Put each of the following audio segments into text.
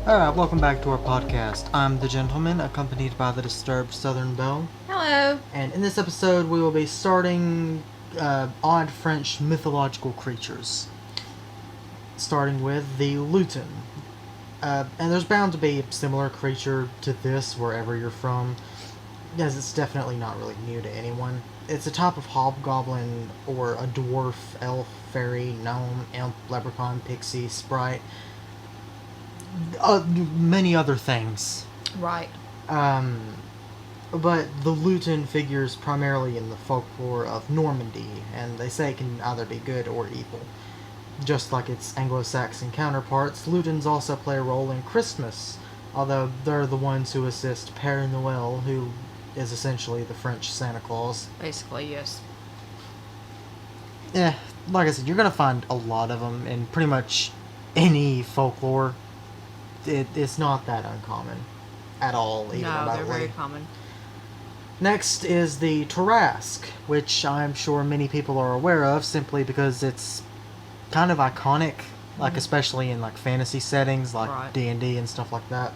Alright, welcome back to our podcast. I'm the gentleman, accompanied by the disturbed Southern Belle. Hello. And in this episode, we will be starting odd French mythological creatures. Starting with the Luton. And there's bound to be a similar creature to this wherever you're from, as it's definitely not really new to anyone. It's a type of hobgoblin or a dwarf, elf, fairy, gnome, imp, leprechaun, pixie, sprite, many other things. Right. But the Luton figures primarily in the folklore of Normandy, and they say it can either be good or evil. Just like its Anglo-Saxon counterparts, Lutons also play a role in Christmas, although they're the ones who assist Père Noël, who is essentially the French Santa Claus. Basically, yes. Like I said, you're going to find a lot of them in pretty much any folklore. It's not that uncommon at all, even No, remotely. they're very common. Next is the Tarrasque, which I'm sure many people are aware of simply because it's kind of iconic, like especially in like fantasy settings like Right. D&D and stuff like that.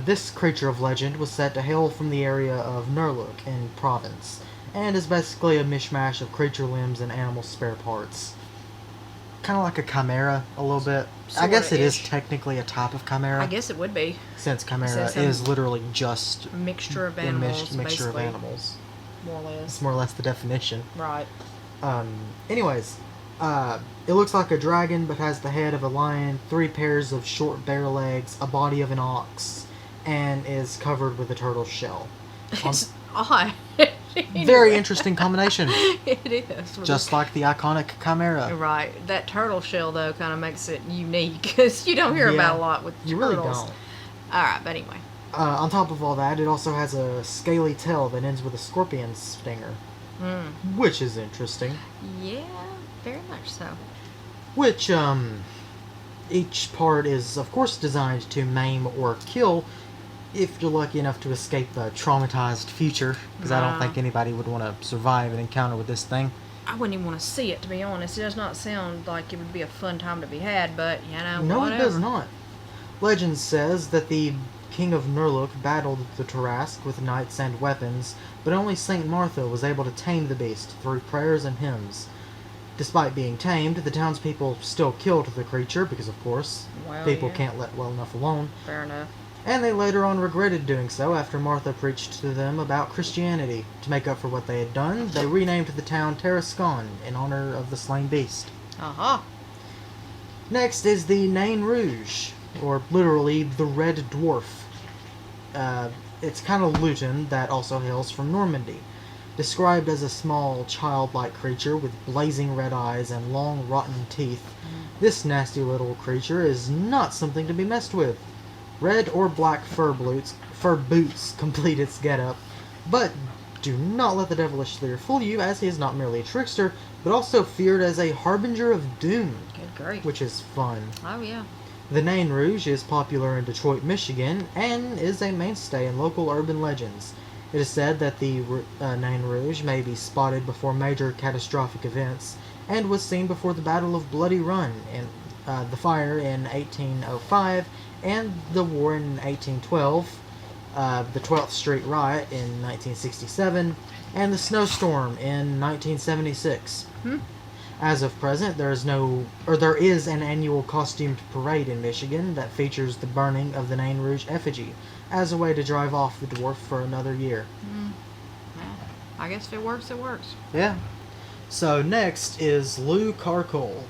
This creature of legend was said to hail from the area of Nerluk in Provence, and is basically a mishmash of creature limbs and animal spare parts. Kind of like a chimera, a little bit. I guess it is Sorta-ish. technically a type of chimera. I guess it would be. Since chimera Since is literally just a mixture of a animals, mixture of basically. animals. More or It's less. more or less the definition. Right. Anyways, it looks like a dragon but has the head of a lion, 3 pairs of short bare legs, a body of an ox, and is covered with a turtle shell. It's odd. Very interesting combination. It is. Just like the iconic chimera. Right. That turtle shell, though, kind of makes it unique, because you don't hear Yeah, about a lot with You turtles. really don't. Alright, but anyway. On top of all that, it also has a scaly tail that ends with a scorpion stinger, which is interesting. Yeah, very much so. Which, each part is, of course, designed to maim or kill if you're lucky enough to escape a traumatized future, because I don't Wow. think anybody would want to survive an encounter with this thing. I wouldn't even want to see it, to be honest. It does not sound like it would be a fun time to be had, but, No, whatever. it does not. Legend says that the King of Nerluk battled the Tarrasque with knights and weapons, but only Saint Martha was able to tame the beast through prayers and hymns. Despite being tamed, the townspeople still killed the creature, because of course, Well, people yeah. can't let well enough alone. Fair enough. And they later on regretted doing so after Martha preached to them about Christianity. To make up for what they had done, they renamed the town Tarrasques in honor of the slain beast. Aha. Next is the Nain Rouge, or literally the Red Dwarf. It's kind of Luton that also hails from Normandy. Described as a small, childlike creature with blazing red eyes and long, rotten teeth, this nasty little creature is not something to be messed with. Red or black fur boots complete its getup, but do not let the devilish leer fool you, as he is not merely a trickster, but also feared as a harbinger of doom, Good grief. which is fun. Oh, yeah. The Nain Rouge is popular in Detroit, Michigan, and is a mainstay in local urban legends. It is said that the Nain Rouge may be spotted before major catastrophic events, and was seen before the Battle of Bloody Run, in the fire in 1805, and the war in 1812, the 12th Street Riot in 1967, and the snowstorm in 1976. As of present, there is an annual costumed parade in Michigan that features the burning of the Nain Rouge effigy as a way to drive off the dwarf for another year. Yeah. I guess if it works, it works. Yeah. So next is Lou Carcole.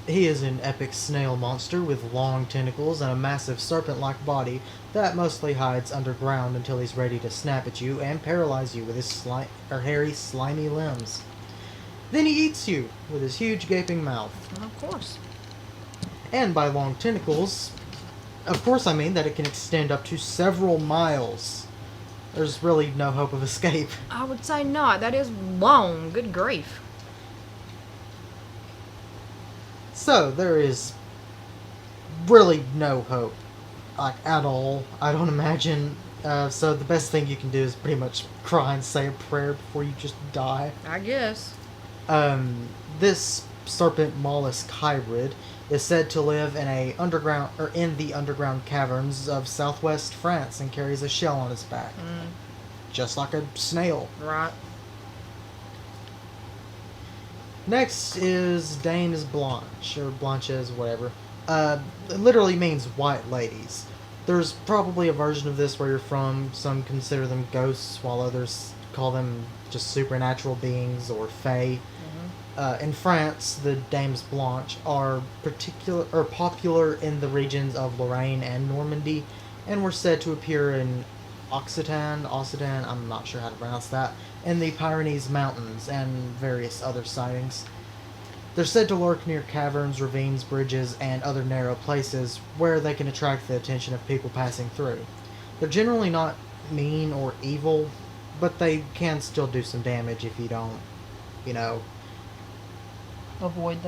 He is an epic snail monster with long tentacles and a massive serpent-like body that mostly hides underground until he's ready to snap at you and paralyze you with his hairy, slimy limbs. Then he eats you with his huge gaping mouth. Well, of course. And by long tentacles, of course I mean that it can extend up to several miles. There's really no hope of escape. I would say not. That is long. Good grief. So, there is really no hope. Like, at all. I don't imagine. So the best thing you can do is pretty much cry and say a prayer before you just die. I guess. This serpent mollusk hybrid is said to live in the underground caverns of southwest France and carries a shell on its back, just like a snail. Right. Next is Dames Blanche, or Blanches, whatever. It literally means white ladies. There's probably a version of this where you're from. Some consider them ghosts, while others call them just supernatural beings or fae. In France, the Dames Blanche are popular in the regions of Lorraine and Normandy, and were said to appear in Occitan, I'm not sure how to pronounce that, in the Pyrenees Mountains and various other sightings. They're said to lurk near caverns, ravines, bridges, and other narrow places where they can attract the attention of people passing through. They're generally not mean or evil, but they can still do some damage if you don't, you know, Avoid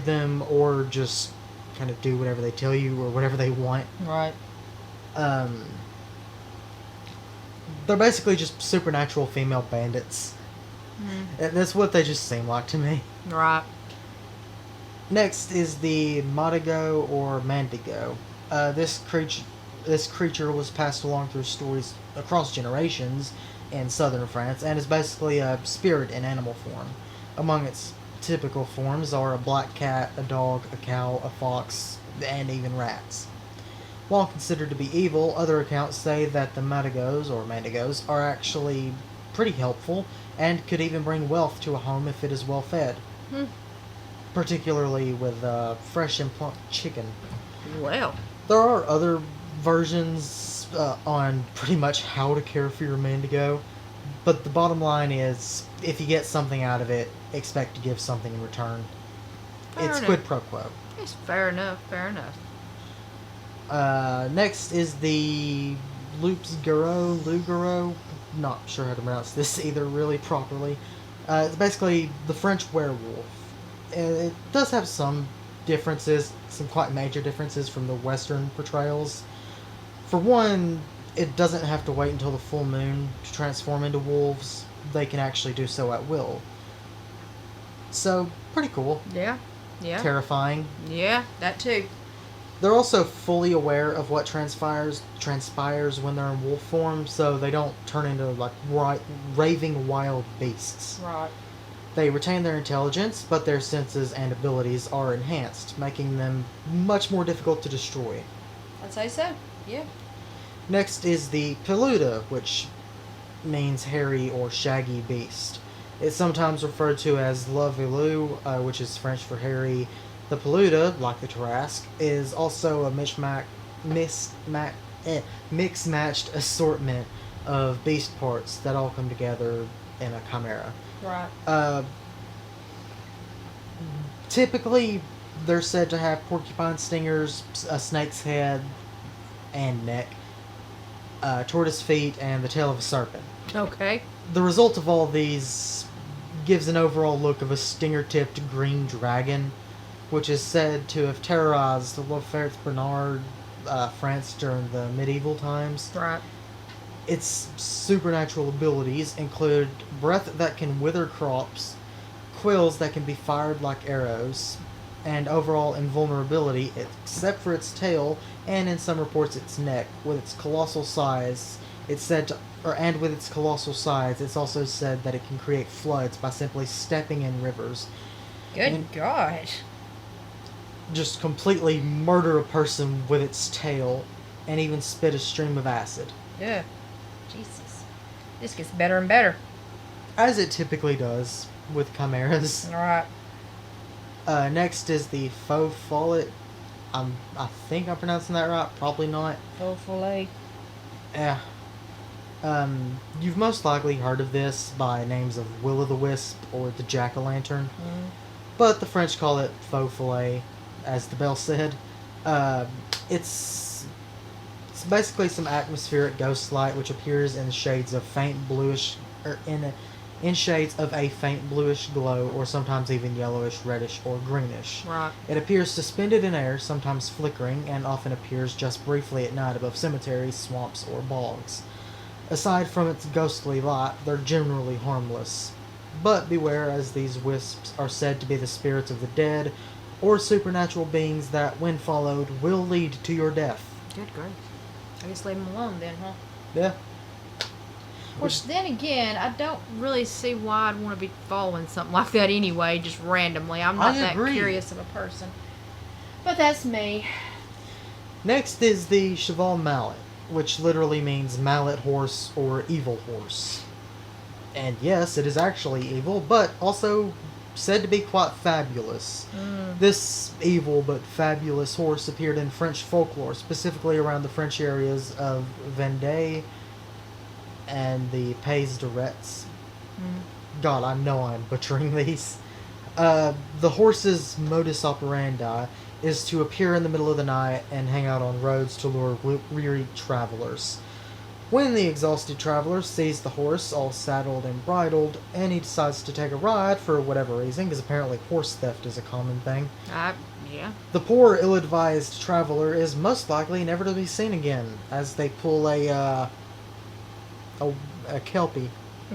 them. or just kind of do whatever they tell you or whatever they want. Right. They're basically just supernatural female bandits. That's what they just seem like to me. Right. Next is the Madigo or Mandigo. This creature was passed along through stories across generations in southern France, and is basically a spirit in animal form. Among its typical forms are a black cat, a dog, a cow, a fox, and even rats. While considered to be evil, other accounts say that the Madigos or Mandigos are actually pretty helpful and could even bring wealth to a home if it is well fed. Particularly with fresh and plump chicken. Well. There are other versions on pretty much how to care for your Mandigo, but the bottom line is, if you get something out of it, expect to give something in return. It's quid pro quo. It's fair enough. Next is the Lugaro. Not sure how to pronounce this either really properly. It's basically the French werewolf. It does have some differences, some quite major differences from the Western portrayals. For one, it doesn't have to wait until the full moon to transform into wolves. They can actually do so at will. So, pretty cool. Yeah. Terrifying. Yeah, that too. They're also fully aware of what transpires when they're in wolf form, so they don't turn into like raving wild beasts. Right. They retain their intelligence, but their senses and abilities are enhanced, making them much more difficult to destroy. I'd say so. Yeah. Next is the Peluda, which means hairy or shaggy beast. It's sometimes referred to as Le Velou, which is French for hairy. The Peluda, like the Tarrasque, is also a mixed-matched assortment of beast parts that all come together in a chimera. Right. Typically, they're said to have porcupine stingers, a snake's head and neck, tortoise feet, and the tail of a serpent. Okay. The result of all these gives an overall look of a stinger-tipped green dragon, which is said to have terrorized the Bernard, France during the medieval times. Right. Its supernatural abilities include breath that can wither crops, quills that can be fired like arrows, and overall invulnerability, except for its tail, and in some reports its neck. With its colossal size, it's also said that it can create floods by simply stepping in rivers. Good gosh. Just completely murder a person with its tail, and even spit a stream of acid. Yeah. Jesus. This gets better and better. As it typically does with chimeras. Alright. Next is the faux follet. I think I'm pronouncing that right. Probably not. Faux follet. Yeah. You've most likely heard of this by names of Will-o'-the-Wisp or the Jack-o'-lantern. But the French call it faux follet, as the bell said. It's basically some atmospheric ghost light which appears in shades of faint bluish, or in shades of a faint bluish glow, or sometimes even yellowish, reddish, or greenish. Right. It appears suspended in air, sometimes flickering, and often appears just briefly at night above cemeteries, swamps, or bogs. Aside from its ghostly light, they're generally harmless. But beware, as these wisps are said to be the spirits of the dead, or supernatural beings that, when followed, will lead to your death. Good grief. I guess leave them alone then, huh? Yeah. Of course, then again, I don't really see why I'd want to be following something like that anyway, just randomly. I'm not that curious of a person. But that's me. Next is the cheval mallet, which literally means mallet horse or evil horse. And yes, it is actually evil, but also said to be quite fabulous. This evil but fabulous horse appeared in French folklore, specifically around the French areas of Vendée and the Pays de Retz. God, I know I'm butchering these. The horse's modus operandi is to appear in the middle of the night and hang out on roads to lure weary travelers. When the exhausted traveler sees the horse all saddled and bridled, and he decides to take a ride for whatever reason, because apparently horse theft is a common thing, Yeah. the poor, ill-advised traveler is most likely never to be seen again, as they pull a kelpie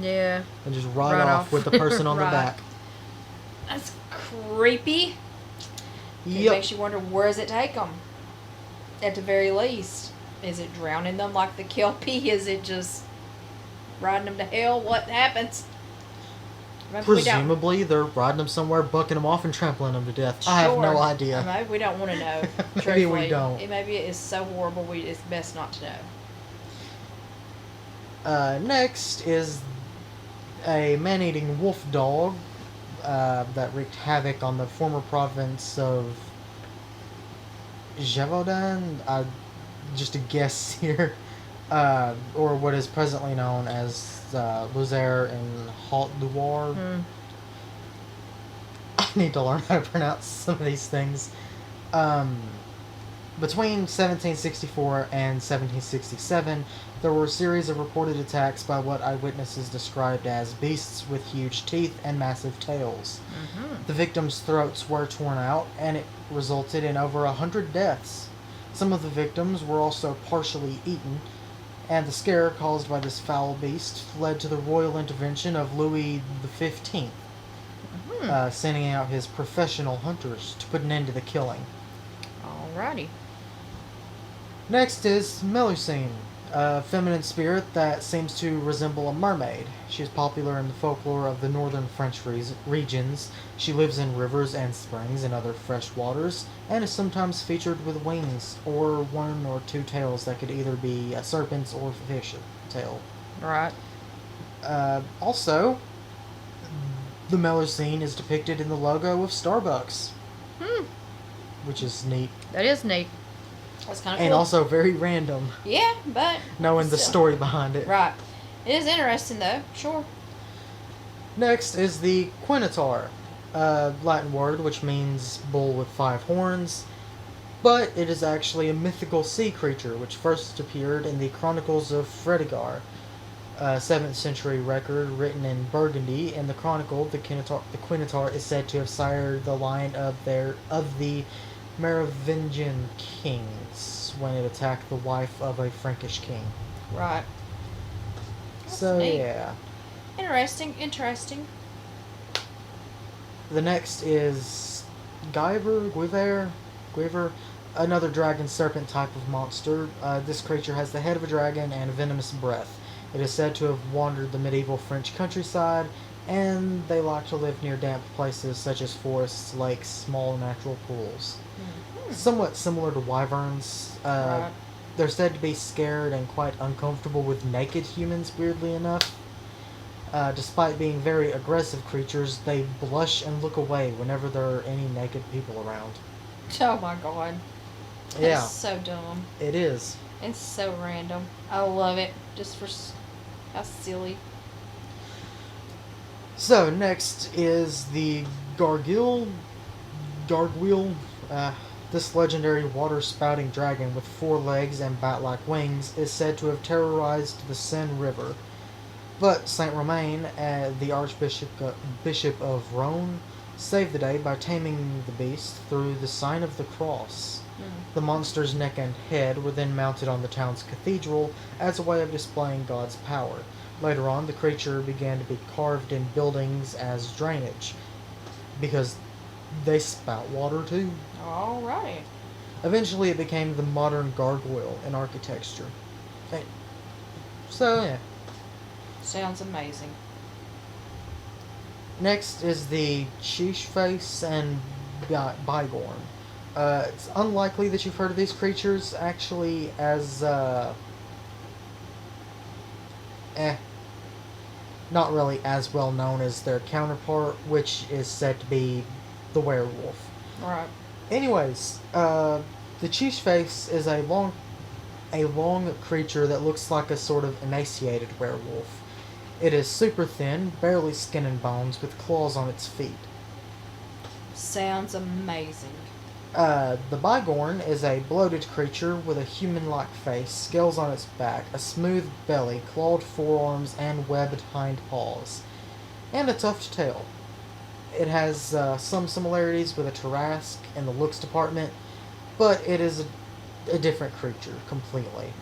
Yeah. and just ride off with the person on the Right. back. That's creepy. It Yep. makes you wonder, where does it take them? At the very least. Is it drowning them like the kelpie? Is it just riding them to hell? What happens? Maybe we don't- Presumably, they're riding them somewhere, bucking them off, and trampling them to death. I have no Sure. idea. Maybe we don't want to know. Maybe we truthfully. don't. Maybe it is so horrible, it's best not to know. Next is a man-eating wolf dog that wreaked havoc on the former province of Gévaudan. Just a guess here. Or what is presently known as Lozère and Haute-Loire. I need to learn how to pronounce some of these things. Between 1764 and 1767, there were a series of reported attacks by what eyewitnesses described as beasts with huge teeth and massive tails. The victims' throats were torn out, and it resulted in over 100 deaths. Some of the victims were also partially eaten, and the scare caused by this foul beast led to the royal intervention of Louis XV, sending out his professional hunters to put an end to the killing. Alrighty. Next is Melusine, a feminine spirit that seems to resemble a mermaid. She is popular in the folklore of the northern French regions. She lives in rivers and springs and other fresh waters, and is sometimes featured with wings or one or two tails that could either be a serpent's or fish tail. Right. Also, the Melusine is depicted in the logo of Starbucks, which is neat. That is neat. That's kind of And cool. also very random, Yeah, but... knowing the still. story behind it. Right. It is interesting, though. Sure. Next is the Quinatar, a Latin word which means bull with 5 horns, but it is actually a mythical sea creature which first appeared in the Chronicles of Fredegar, a 7th century record written in Burgundy. In the chronicle, the Quinatar is said to have sired the line of the Merovingian kings when it attacked the wife of a Frankish king. Right. So neat. yeah. Interesting. The next is Guiver, another dragon serpent type of monster. This creature has the head of a dragon and a venomous breath. It is said to have wandered the medieval French countryside, and they like to live near damp places such as forests, lakes, small natural pools. Somewhat similar to wyverns. Right. They're said to be scared and quite uncomfortable with naked humans, weirdly enough. Despite being very aggressive creatures, they blush and look away whenever there are any naked people around. Oh my god. Yeah, That's so dumb. it is. It's so random. I love it. Just for how silly. So, next is the Gargweel. This legendary water-spouting dragon with 4 legs and bat-like wings is said to have terrorized the Seine River. But Saint Romain, the Bishop of Rhone, saved the day by taming the beast through the sign of the cross. The monster's neck and head were then mounted on the town's cathedral as a way of displaying God's power. Later on, the creature began to be carved in buildings as drainage, because they spout water too. All right. Eventually, it became the modern gargoyle in architecture. So, yeah. Sounds amazing. Next is the Cheesh Face and Bygorn. It's unlikely that you've heard of these creatures, actually, as, not really as well known as their counterpart, which is said to be the werewolf. Right. Anyways, the Cheesh Face is a long creature that looks like a sort of emaciated werewolf. It is super thin, barely skin and bones, with claws on its feet. Sounds amazing. The Bygorn is a bloated creature with a human-like face, scales on its back, a smooth belly, clawed forearms, and webbed hind paws, and a tufted tail. It has some similarities with a Tarrasque in the looks department, but it is a different creature completely.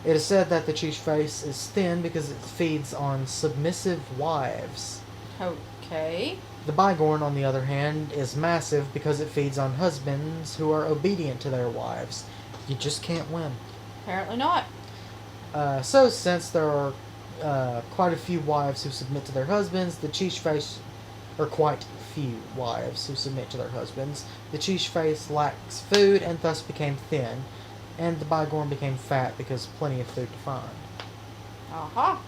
It is said that the Cheesh Face is thin because it feeds on submissive wives. Okay. The Bygorn, on the other hand, is massive because it feeds on husbands who are obedient to their wives. You just can't win. Apparently not. So, since there are quite a few wives who submit to their husbands, the Cheesh Face, or quite few wives who submit to their husbands, the Cheesh Face lacks food and thus became thin, and the Bygorn became fat because plenty of food to find. Aha.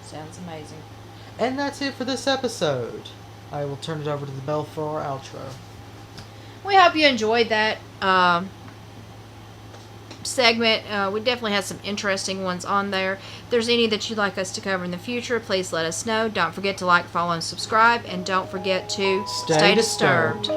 Sounds amazing. And that's it for this episode. I will turn it over to the bell for our outro. We hope you enjoyed that segment. We definitely had some interesting ones on there. If there's any that you'd like us to cover in the future, please let us know. Don't forget to like, follow, and subscribe. And don't forget to stay disturbed.